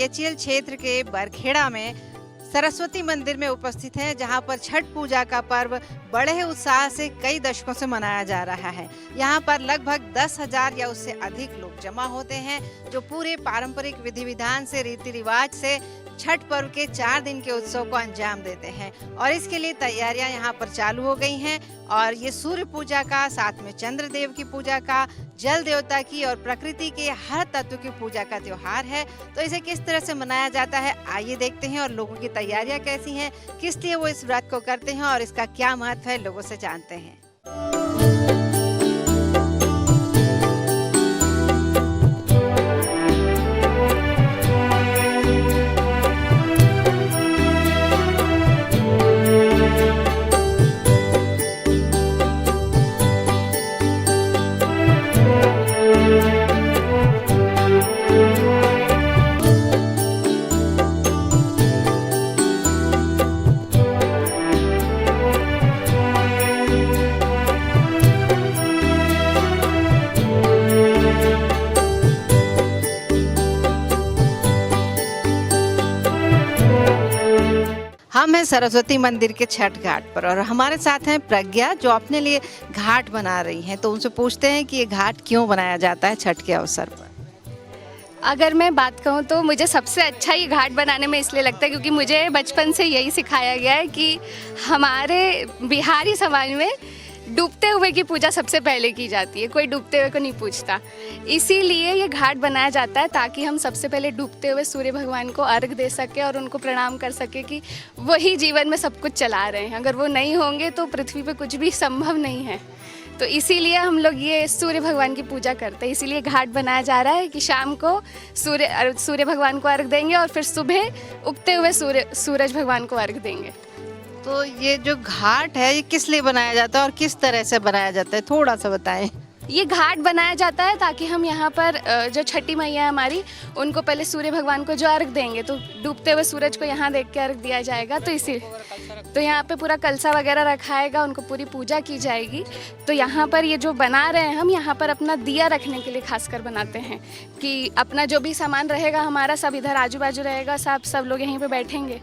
BHEL क्षेत्र के बरखेड़ा में सरस्वती मंदिर में उपस्थित हैं, जहां पर छठ पूजा का पर्व बड़े ही उत्साह से कई दशकों से मनाया जा रहा है। यहां पर लगभग 10,000 या उससे अधिक लोग जमा होते हैं, जो पूरे पारंपरिक विधि विधान से, रीति रिवाज से छठ पर्व के 4 दिन के उत्सव को अंजाम देते हैं। और इसके लिए तैयारियां यहां पर चालू हो गई हैं। और ये सूर्य पूजा का, साथ में चंद्र देव की पूजा का, जल देवता की और प्रकृति के हर तत्व की पूजा का त्योहार है। तो इसे किस तरह से मनाया जाता है, आइए देखते हैं। और लोगों की तैयारियां कैसी हैं, किस लिए वो इस व्रत को करते हैं और इसका क्या महत्व है, लोगों से जानते हैं। हम हैं सरस्वती मंदिर के छठ घाट पर और हमारे साथ हैं प्रज्ञा, जो अपने लिए घाट बना रही हैं। तो उनसे पूछते हैं कि ये घाट क्यों बनाया जाता है छठ के अवसर पर। अगर मैं बात कहूँ तो मुझे सबसे अच्छा ये घाट बनाने में इसलिए लगता है क्योंकि मुझे बचपन से यही सिखाया गया है कि हमारे बिहारी समाज में डूबते हुए की पूजा सबसे पहले की जाती है, कोई डूबते हुए को नहीं पूछता। इसीलिए ये घाट बनाया जाता है ताकि हम सबसे पहले डूबते हुए सूर्य भगवान को अर्घ दे सके और उनको प्रणाम कर सके कि वही जीवन में सब कुछ चला रहे हैं। अगर वो नहीं होंगे तो पृथ्वी पे कुछ भी संभव नहीं है। तो इसीलिए हम लोग ये सूर्य भगवान की पूजा करते हैं। इसीलिए घाट बनाया जा रहा है कि शाम को सूर्य भगवान को अर्घ देंगे और फिर सुबह उगते हुए सूरज भगवान को अर्घ देंगे। तो ये जो घाट है, ये किस लिए बनाया जाता है और किस तरह से बनाया जाता है, थोड़ा सा बताएं। ये घाट बनाया जाता है ताकि हम यहाँ पर जो छठी मैया है हमारी, उनको पहले सूर्य भगवान को जो अर्घ देंगे तो डूबते हुए सूरज को यहाँ देख के अर्घ दिया जाएगा। तो यहाँ पे पूरा कलसा वगैरह रखाएगा, उनको पूरी पूजा की जाएगी। तो यहाँ पर ये जो बना रहे हैं हम, यहाँ पर अपना दिया रखने के लिए खासकर बनाते हैं कि अपना जो भी सामान रहेगा हमारा सब इधर आजू बाजू रहेगा, सब लोग यहीं पर बैठेंगे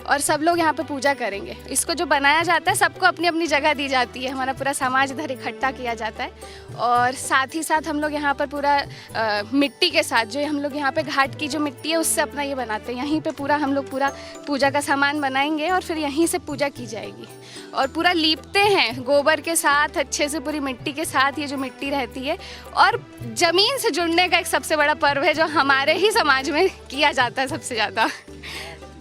और सब लोग यहाँ पर पूजा करेंगे। इसको जो बनाया जाता है सबको अपनी अपनी जगह दी जाती है, हमारा पूरा समाज इधर इकट्ठा किया जाता है। और साथ ही साथ हम लोग यहाँ पर पूरा मिट्टी के साथ, जो हम लोग यहाँ पे घाट की जो मिट्टी है उससे अपना ये बनाते हैं। यहीं पे पूरा हम लोग पूरा पूजा का सामान बनाएंगे और फिर यहीं से पूजा की जाएगी। और पूरा लीपते हैं गोबर के साथ, अच्छे से पूरी मिट्टी के साथ, ये जो मिट्टी रहती है। और ज़मीन से जुड़ने का एक सबसे बड़ा पर्व है जो हमारे ही समाज में किया जाता है सबसे ज़्यादा।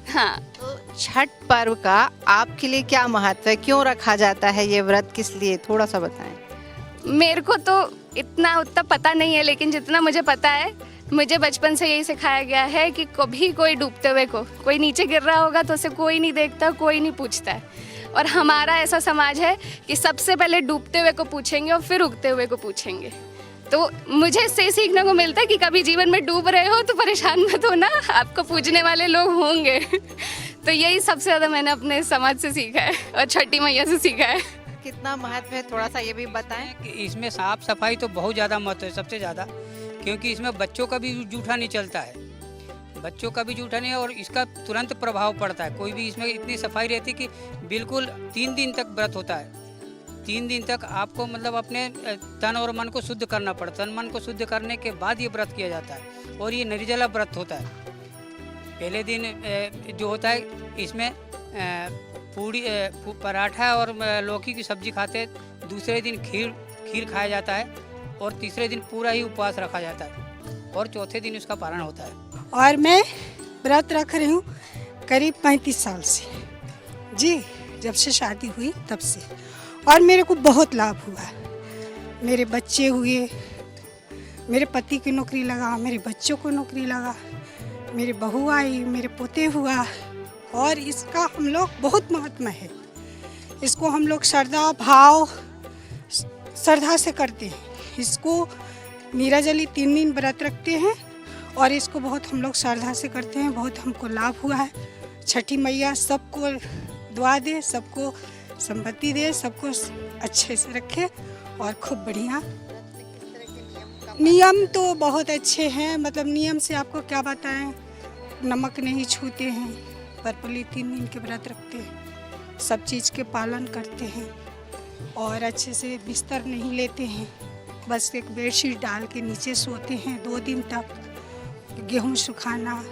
हाँ, तो छठ पर्व का आपके लिए क्या महत्व है, क्यों रखा जाता है ये व्रत, किस लिए, थोड़ा सा बताएं। मेरे को तो उतना पता नहीं है, लेकिन जितना मुझे पता है, मुझे बचपन से यही सिखाया गया है कि कभी कोई डूबते हुए को, कोई नीचे गिर रहा होगा तो उसे कोई नहीं देखता, कोई नहीं पूछता है। और हमारा ऐसा समाज है कि सबसे पहले डूबते हुए को पूछेंगे और फिर उगते हुए को पूछेंगे। तो मुझे इससे सीखने को मिलता है कि कभी जीवन में डूब रहे हो तो परेशान मत होना, आपको पूजने वाले लोग होंगे। तो यही सबसे ज़्यादा मैंने अपने समाज से सीखा है और छठी मैया से सीखा है। कितना महत्व है, थोड़ा सा ये भी बताएं। कि इसमें साफ सफाई तो बहुत ज़्यादा महत्व है, सबसे ज़्यादा, क्योंकि इसमें बच्चों का भी जूठा नहीं चलता है, बच्चों का भी जूठा नहीं है और इसका तुरंत प्रभाव पड़ता है। कोई भी इसमें इतनी सफाई रहती कि बिल्कुल 3 दिन तक व्रत होता है। 3 दिन तक आपको मतलब अपने तन और मन को शुद्ध करना पड़ता है। तन मन को शुद्ध करने के बाद ये व्रत किया जाता है और ये निर्जला व्रत होता है। पहले दिन जो होता है इसमें पूड़ी, पराठा और लौकी की सब्जी खाते, दूसरे दिन खीर खाया जाता है और तीसरे दिन पूरा ही उपवास रखा जाता है और चौथे दिन उसका पारण होता है। और मैं व्रत रख रही हूँ करीब 35 साल से जी, जब से शादी हुई तब से, और मेरे को बहुत लाभ हुआ। मेरे बच्चे हुए, मेरे पति की नौकरी लगा, मेरे बच्चों को नौकरी लगा, मेरी बहू आई, मेरे पोते हुआ। और इसका हम लोग बहुत महत्व है। इसको हम लोग श्रद्धा से करते हैं। इसको नीराजली 3 दिन व्रत रखते हैं और इसको बहुत हम लोग श्रद्धा से करते हैं। बहुत हमको लाभ हुआ है। छठी मैया सबको दुआ दे, सबको संपत्ति दे, सबको अच्छे से रखे और खूब बढ़िया। नियम तो बहुत अच्छे हैं, मतलब नियम से आपको क्या बताएं, नमक नहीं छूते हैं, पर्पली 3 दिन के व्रत रखते हैं, सब चीज़ के पालन करते हैं और अच्छे से बिस्तर नहीं लेते हैं, बस एक बेडशीट डाल के नीचे सोते हैं 2 दिन तक। गेहूँ सुखाना,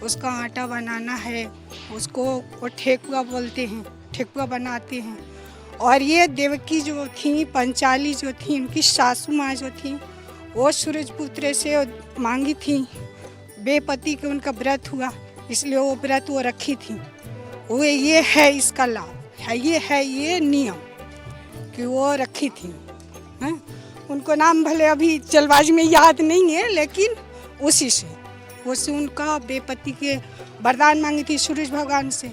उसका आटा बनाना है, उसको वो ठेकुआ बोलते हैं, ठेकुआ बनाते हैं। और ये देवकी जो थी, पंचाली जो थी, उनकी सासू माँ जो थी, वो सूरजपुत्र से मांगी थी, बेपति के उनका व्रत हुआ, इसलिए वो व्रत वो रखी थी। वो ये है इसका लाभ है, ये नियम कि वो रखी थी हैं। उनको नाम भले अभी जल्दबाजी में याद नहीं है, लेकिन उसी से उनका बेपति के वरदान मांगी थी सूरज भगवान से,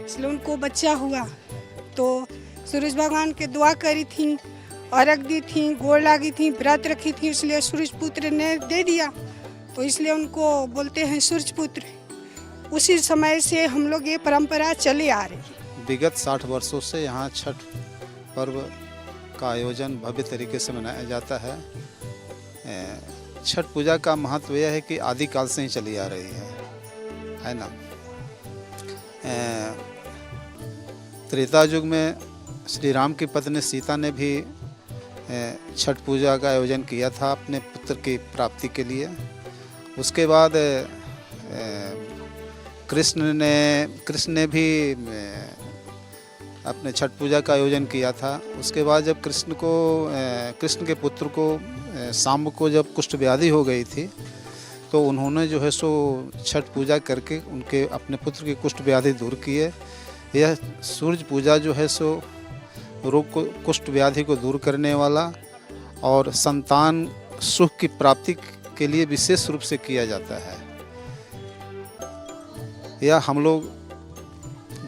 इसलिए उनको बच्चा हुआ। तो सूरज भगवान के दुआ करी थी, अर्घ दी थी, गोड़ लागी थी, व्रत रखी थी, इसलिए सूरज पुत्र ने दे दिया, तो इसलिए उनको बोलते हैं सूरज पुत्र। उसी समय से हम लोग ये परंपरा चली आ रही है। विगत 60 वर्षों से यहाँ छठ पर्व का आयोजन भव्य तरीके से मनाया जाता है। छठ पूजा का महत्व यह है कि आदिकाल से ही चली आ रही है ना। त्रेता युग में श्री राम की पत्नी सीता ने भी छठ पूजा का आयोजन किया था अपने पुत्र की प्राप्ति के लिए। उसके बाद कृष्ण ने भी अपने छठ पूजा का आयोजन किया था। उसके बाद जब कृष्ण के पुत्र को शाम्ब को जब कुष्ठ व्याधि हो गई थी, तो उन्होंने जो है सो छठ पूजा करके उनके अपने पुत्र की कुष्ठ व्याधि दूर किए। यह सूरज पूजा जो है सो रोग को, कुष्ठ व्याधि को दूर करने वाला और संतान सुख की प्राप्ति के लिए विशेष रूप से किया जाता है। यह हम लोग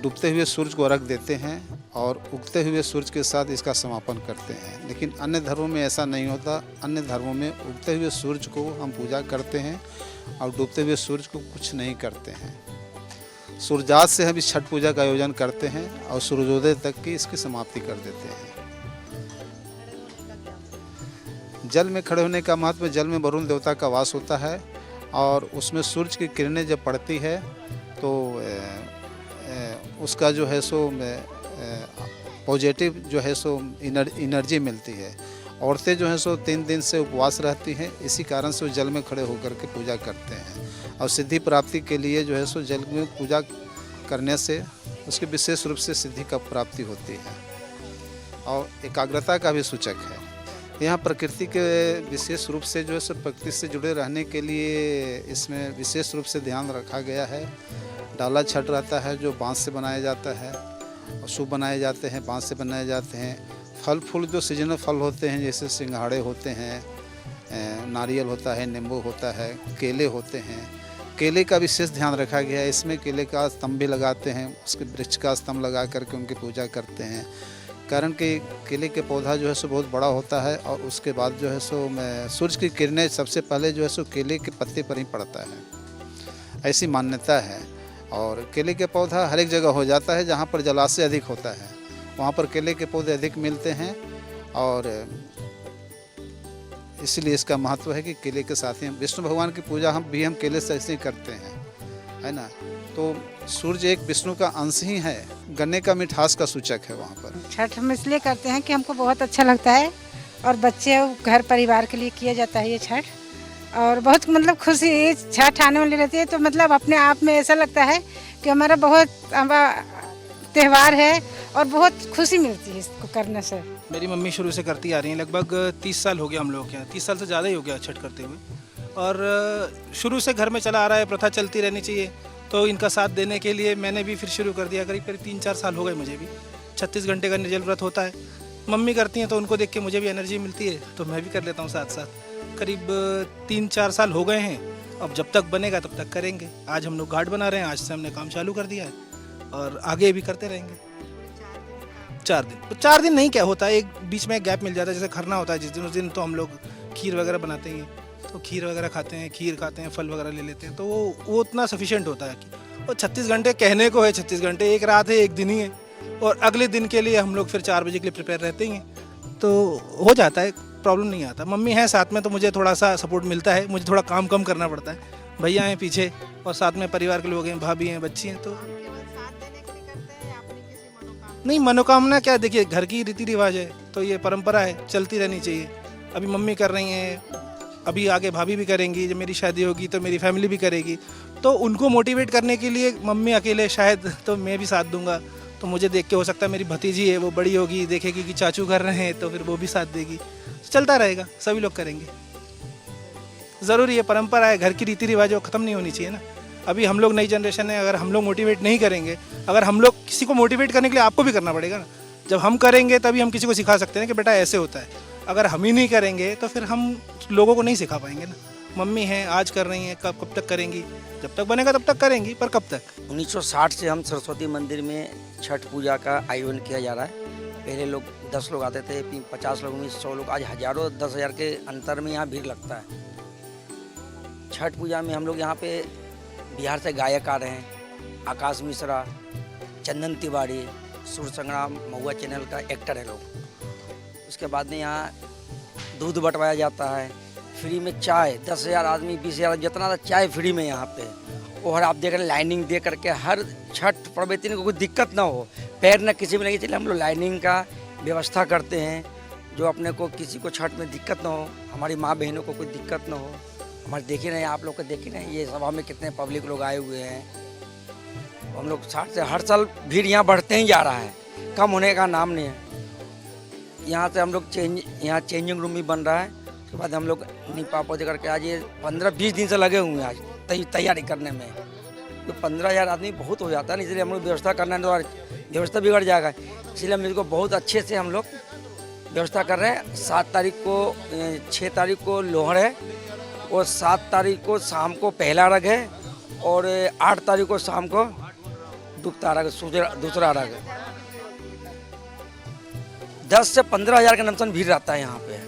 डूबते हुए सूरज को अर्घ देते हैं और उगते हुए सूरज के साथ इसका समापन करते हैं। लेकिन अन्य धर्मों में ऐसा नहीं होता। अन्य धर्मों में उगते हुए सूरज को हम पूजा करते हैं और डूबते हुए सूरज को कुछ नहीं करते हैं। सूर्यास्त से हम इस छठ पूजा का आयोजन करते हैं और सूर्योदय तक की इसकी समाप्ति कर देते हैं। जल में खड़े होने का महत्व, जल में वरुण देवता का वास होता है और उसमें सूरज की किरणें जब पड़ती है तो उसका जो है सो पॉजिटिव जो है सो एनर्जी मिलती है। औरतें जो हैं सो 3 दिन से उपवास रहती हैं, इसी कारण से वो जल में खड़े होकर के पूजा करते हैं और सिद्धि प्राप्ति के लिए जो है सो जल में पूजा करने से उसके विशेष रूप से सिद्धि का प्राप्ति होती है और एकाग्रता का भी सूचक है। यहाँ प्रकृति के विशेष रूप से जो है सो प्रकृति से जुड़े रहने के लिए इसमें विशेष रूप से ध्यान रखा गया है। डाला छठ रहता है जो बांस से बनाया जाता है और सूप बनाए जाते हैं, बांस से बनाए जाते हैं। फल फूल जो सीजनल फल होते हैं जैसे सिंघाड़े होते हैं, नारियल होता है, नींबू होता है, केले होते हैं। केले का विशेष ध्यान रखा गया है। इसमें केले का स्तंभ भी लगाते हैं, उसके वृक्ष का स्तंभ लगा करके उनकी पूजा करते हैं। कारण कि केले के पौधा जो है सो बहुत बड़ा होता है और उसके बाद जो है सो सूरज की किरणें सबसे पहले जो है सो केले के पत्ते पर ही पड़ता है, ऐसी मान्यता है। और केले के पौधा हर एक जगह हो जाता है जहाँ पर जलाशय अधिक होता है, वहाँ पर केले के पौधे अधिक मिलते हैं और इसलिए इसका महत्व है कि केले के साथ ही विष्णु भगवान की पूजा हम केले से ऐसे ही करते हैं, है ना। तो सूर्य एक विष्णु का अंश ही है, गन्ने का मिठास का सूचक है वहाँ पर। छठ हम इसलिए करते हैं कि हमको बहुत अच्छा लगता है और बच्चे घर परिवार के लिए किया जाता है ये छठ, और बहुत मतलब खुशी छठ आने वाली रहती है, तो मतलब अपने आप में ऐसा लगता है कि हमारा बहुत त्यौहार है और बहुत खुशी मिलती है इसको करने से। मेरी मम्मी शुरू से करती आ रही हैं, लगभग 30 साल हो गया हम लोग के यहाँ, 30 साल से ज़्यादा ही हो गया छठ करते हुए, और शुरू से घर में चला आ रहा है, प्रथा चलती रहनी चाहिए। तो इनका साथ देने के लिए मैंने भी फिर शुरू कर दिया। करीब 3-4 साल हो गए मुझे भी। 36 घंटे का निर्जल व्रत होता है, मम्मी करती हैं तो उनको देख के मुझे भी एनर्जी मिलती है, तो मैं भी कर लेता हूँ साथ साथ। करीब 3-4 साल हो गए हैं, अब जब तक बनेगा तब तक करेंगे। आज हम लोग घाट बना रहे हैं, आज से हमने काम चालू कर दिया है और आगे भी करते रहेंगे। 4 दिन, तो 4 दिन नहीं क्या होता है, एक बीच में गैप मिल जाता है। जैसे खरना होता है जिस दिन, उस दिन तो हम लोग खीर वगैरह बनाते हैं, तो खीर वगैरह खाते हैं, खीर खाते हैं, फल वगैरह ले लेते हैं, तो वो उतना सफिशिएंट होता है कि वो 36 घंटे कहने को है, 36 घंटे एक रात है, एक दिन ही है, और अगले दिन के लिए हम लोग फिर 4 बजे के लिए प्रिपेयर रहते हैं, तो हो जाता है, प्रॉब्लम नहीं आता। मम्मी है साथ में तो मुझे थोड़ा सा सपोर्ट मिलता है, मुझे थोड़ा काम कम करना पड़ता है, भैया हैं पीछे और साथ में परिवार के लोग हैं, भाभी हैं, बच्ची हैं। तो केवल साथ देने के लिए करते हैं या अपनी किसी मनोकामना? नहीं, मनोकामना क्या, देखिए घर की रीति रिवाज है तो ये परंपरा है, चलती रहनी चाहिए। अभी मम्मी कर रही हैं, अभी आगे भाभी भी करेंगी, जब मेरी शादी होगी तो मेरी फैमिली भी करेगी। तो उनको मोटिवेट करने के लिए मम्मी अकेले शायद, तो मैं भी साथ दूंगा। तो मुझे देख के हो सकता है मेरी भतीजी है वो बड़ी होगी, देखेगी कि चाचू कर रहे हैं तो फिर वो भी साथ देगी। चलता रहेगा, सभी लोग करेंगे। ज़रूरी है, परंपरा है, घर की रीति रिवाज वो ख़त्म नहीं होनी चाहिए ना। अभी हम लोग नई जनरेशन है, अगर हम लोग मोटिवेट नहीं करेंगे, अगर हम लोग किसी को मोटिवेट करने के लिए आपको भी करना पड़ेगा ना। जब हम करेंगे तभी हम किसी को सिखा सकते हैं कि बेटा ऐसे होता है। अगर हम ही नहीं करेंगे तो फिर हम लोगों को नहीं सिखा पाएंगे ना। मम्मी हैं, आज कर रही हैं, कब तक करेंगी? जब तक बनेगा तब तक करेंगी, पर कब तक? 1960 से हम सरस्वती मंदिर में छठ पूजा का आयोजन किया जा रहा है। पहले लोग 10 लोग आते थे, 50 लोग, 100 लोग, आज हज़ारों 10,000 के अंतर में यहाँ भीड़ लगता है। छठ पूजा में हम लोग यहाँ पे बिहार से गायक आ रहे हैं, आकाश मिश्रा, चंदन तिवारी, सुर संग्राम महुआ चैनल का एक्टर है लोग। उसके बाद में यहाँ दूध बंटवाया जाता है, फ्री में चाय, 10,000 आदमी, 20,000 जितना था चाय फ्री में यहाँ पे। और आप देख रहे लाइनिंग दे करके हर छठ पर्वतिन को कोई दिक्कत ना हो, पैर ना किसी में लगे, चलिए हम लोग लाइनिंग का व्यवस्था करते हैं, जो अपने को किसी को छठ में दिक्कत ना हो, हमारी माँ बहनों को कोई दिक्कत ना हो। हमारे देखे नहीं, आप लोग को देखे नहीं, ये सभा में कितने पब्लिक लोग आए हुए हैं। हम लोग 60 से हर साल भीड़ यहाँ बढ़ते ही जा रहा है, कम होने का नाम नहीं है। यहाँ से हम लोग यहाँ चेंजिंग रूम भी बन रहा है। उसके बाद हम लोग निपा पौधे करके आज ये 15-20 दिन से लगे हुए हैं आज तैयारी करने में। तो 15,000 आदमी बहुत हो जाता है, इसलिए हम लोग व्यवस्था करना है तो व्यवस्था बिगड़ जाएगा। इसलिए हम इसको बहुत अच्छे से हम लोग व्यवस्था कर रहे हैं। 7 तारीख को 6 तारीख को लोहड़ है और 7 तारीख को शाम को पहला अर्घ है और 8 तारीख को शाम को डूबता अर्घ, दूसरा अर्घ। 10 से 15,000 का नमसन भीड़ रहता है यहाँ पे।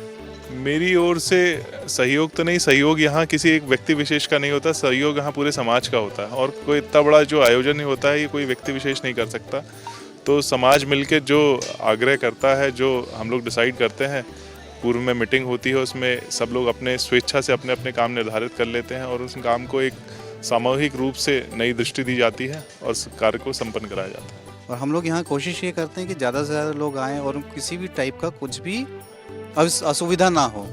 मेरी ओर से सहयोग तो नहीं, सहयोग यहाँ किसी एक व्यक्ति विशेष का नहीं होता, सहयोग यहाँ पूरे समाज का होता है। और कोई इतना बड़ा जो आयोजन नहीं होता है ये कोई व्यक्ति विशेष नहीं कर सकता। तो समाज मिलके जो आग्रह करता है, जो हम लोग डिसाइड करते हैं, पूर्व में मीटिंग होती है, उसमें सब लोग अपने स्वेच्छा से अपने अपने काम निर्धारित कर लेते हैं और उस काम को एक सामूहिक रूप से नई दृष्टि दी जाती है और उस कार्य को संपन्न कराया जाता है। और हम लोग यहाँ कोशिश ये करते हैं कि ज़्यादा से ज़्यादा लोग आएँ और किसी भी टाइप का कुछ भी असुविधा ना हो,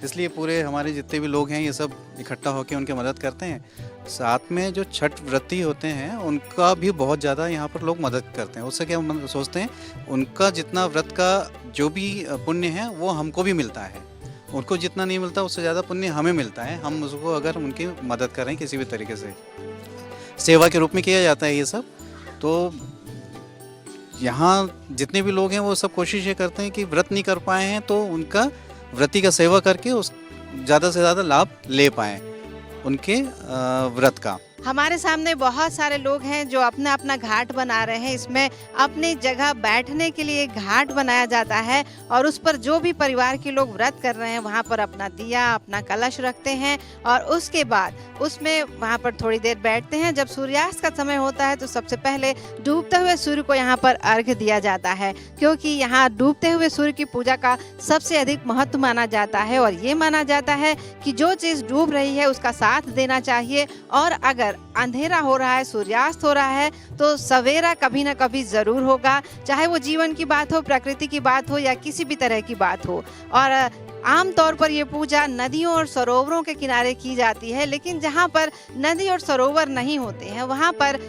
इसलिए पूरे हमारे जितने भी लोग हैं ये सब इकट्ठा होकर उनकी मदद करते हैं। साथ में जो छठ व्रती होते हैं उनका भी बहुत ज़्यादा यहाँ पर लोग मदद करते हैं। उससे क्या सोचते हैं, उनका जितना व्रत का जो भी पुण्य है वो हमको भी मिलता है, उनको जितना नहीं मिलता उससे ज़्यादा पुण्य हमें मिलता है, हम उसको अगर उनकी मदद करें किसी भी तरीके से, सेवा के रूप में किया जाता है ये सब। तो यहाँ जितने भी लोग हैं वो सब कोशिश ये करते हैं कि व्रत नहीं कर पाए हैं तो उनका व्रती का सेवा करके उस ज़्यादा से ज़्यादा लाभ ले पाएँ उनके व्रत का। हमारे सामने बहुत सारे लोग हैं जो अपना अपना घाट बना रहे हैं। इसमें अपनी जगह बैठने के लिए एक घाट बनाया जाता है और उस पर जो भी परिवार के लोग व्रत कर रहे हैं वहाँ पर अपना दिया, अपना कलश रखते हैं और उसके बाद उसमें वहाँ पर थोड़ी देर बैठते हैं। जब सूर्यास्त का समय होता है तो सबसे पहले डूबते हुए सूर्य को यहाँ पर अर्घ्य दिया जाता है, क्योंकि यहाँ डूबते हुए सूर्य की पूजा का सबसे अधिक महत्व माना जाता है और ये माना जाता है कि जो चीज़ डूब रही है उसका साथ देना चाहिए और अगर अंधेरा हो रहा है, सूर्यास्त हो रहा है तो सवेरा कभी ना कभी जरूर होगा, चाहे वो जीवन की बात हो, प्रकृति की बात हो या किसी भी तरह की बात हो। और आमतौर पर ये पूजा नदियों और सरोवरों के किनारे की जाती है, लेकिन जहाँ पर नदी और सरोवर नहीं होते हैं वहाँ पर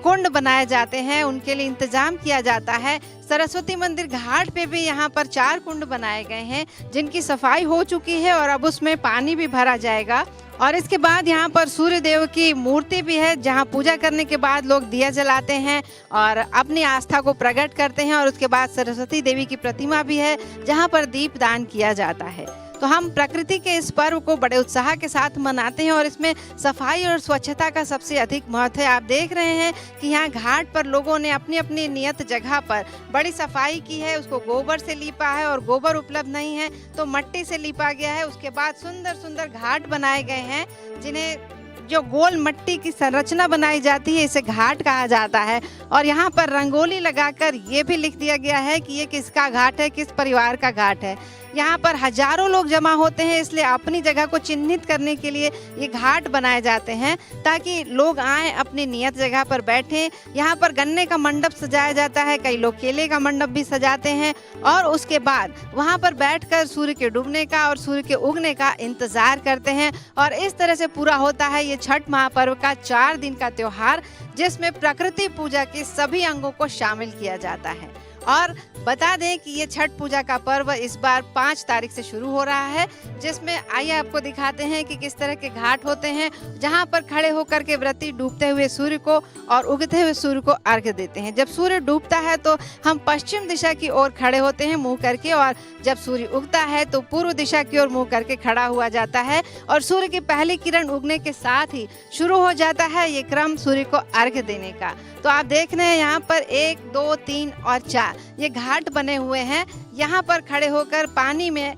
कुंड बनाए जाते हैं, उनके लिए इंतजाम किया जाता है। सरस्वती मंदिर घाट पे भी यहाँ पर 4 कुंड बनाए गए हैं जिनकी सफाई हो चुकी है और अब उसमें पानी भी भरा जाएगा। और इसके बाद यहाँ पर सूर्य देव की मूर्ति भी है जहाँ पूजा करने के बाद लोग दिया जलाते हैं और अपनी आस्था को प्रकट करते हैं। और उसके बाद सरस्वती देवी की प्रतिमा भी है जहाँ पर दीप दान किया जाता है। तो हम प्रकृति के इस पर्व को बड़े उत्साह के साथ मनाते हैं और इसमें सफाई और स्वच्छता का सबसे अधिक महत्व है। आप देख रहे हैं कि यहाँ घाट पर लोगों ने अपनी अपनी नियत जगह पर बड़ी सफाई की है, उसको गोबर से लीपा है और गोबर उपलब्ध नहीं है तो मिट्टी से लीपा गया है। उसके बाद सुंदर सुंदर घाट बनाए गए हैं जिन्हें जो गोल मिट्टी की संरचना बनाई जाती है इसे घाट कहा जाता है। और यहाँ पर रंगोली लगाकर ये भी लिख दिया गया है कि ये किसका घाट है, किस परिवार का घाट है। यहाँ पर हजारों लोग जमा होते हैं, इसलिए अपनी जगह को चिन्हित करने के लिए ये घाट बनाए जाते हैं ताकि लोग आए अपनी नियत जगह पर बैठें। यहाँ पर गन्ने का मंडप सजाया जाता है, कई लोग केले का मंडप भी सजाते हैं और उसके बाद वहाँ पर बैठकर सूर्य के डूबने का और सूर्य के उगने का इंतजार करते हैं। और इस तरह से पूरा होता है ये छठ महापर्व का 4 दिन का त्योहार, जिसमें प्रकृति पूजा के सभी अंगों को शामिल किया जाता है। और बता दें कि ये छठ पूजा का पर्व इस बार 5 तारीख से शुरू हो रहा है, जिसमें आइए आपको दिखाते हैं कि किस तरह के घाट होते हैं जहां पर खड़े होकर के व्रती डूबते हुए सूर्य को और उगते हुए सूर्य को अर्घ्य देते हैं। जब सूर्य डूबता है तो हम पश्चिम दिशा की ओर खड़े होते हैं मुंह करके, और जब सूर्य उगता है तो पूर्व दिशा की ओर मुंह करके खड़ा हुआ जाता है। और सूर्य की पहली किरण उगने के साथ ही शुरू हो जाता है ये क्रम सूर्य को अर्घ्य देने का। तो आप देख रहे हैं यहाँ पर 1, 2, 3 और 4 ये घाट बने हुए हैं। यहाँ पर खड़े होकर पानी में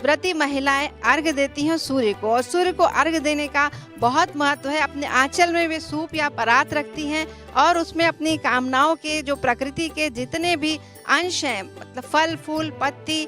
व्रती महिलाएं अर्घ्य देती हैं सूर्य को, और सूर्य को अर्घ्य देने का बहुत महत्व है। अपने आंचल में वे सूप या परात रखती हैं और उसमें अपनी कामनाओं के जो प्रकृति के जितने भी अंश हैं, मतलब फल फूल पत्ती,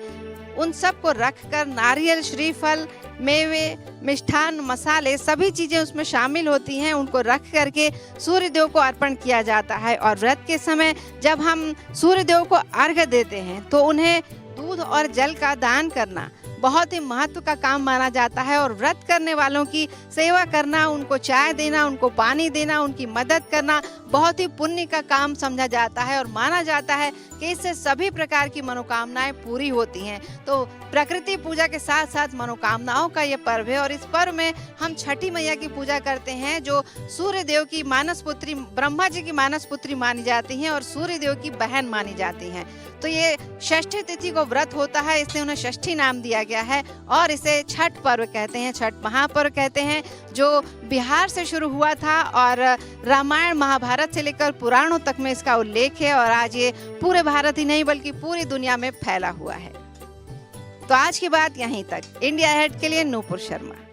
उन सब को रखकर नारियल, श्रीफल, मेवे, मिष्ठान, मसाले सभी चीज़ें उसमें शामिल होती हैं, उनको रख करके सूर्य देव को अर्पण किया जाता है। और व्रत के समय जब हम सूर्य देव को अर्घ्य देते हैं तो उन्हें दूध और जल का दान करना बहुत ही महत्व का काम माना जाता है। और व्रत करने वालों की सेवा करना, उनको चाय देना, उनको पानी देना, उनकी मदद करना बहुत ही पुण्य का काम समझा जाता है और माना जाता है कि इससे सभी प्रकार की मनोकामनाएं पूरी होती हैं। तो प्रकृति पूजा के साथ साथ मनोकामनाओं का ये पर्व है, और इस पर्व में हम छठी मैया की पूजा करते हैं जो सूर्य देव की मानस पुत्री, ब्रह्मा जी की मानस पुत्री मानी जाती हैं और सूर्य देव की बहन मानी जाती हैं। तो ये षष्ठी तिथि को व्रत होता है, इसलिए उन्हें षष्ठी नाम दिया गया है और इसे छठ पर्व कहते हैं, छठ महापर्व कहते हैं, जो बिहार से शुरू हुआ था और रामायण महाभारत से लेकर पुराणों तक में इसका उल्लेख है। और आज ये पूरे भारत ही नहीं बल्कि पूरी दुनिया में फैला हुआ है। तो आज की बात यहीं तक। इंडिया हेड के लिए नूपुर शर्मा।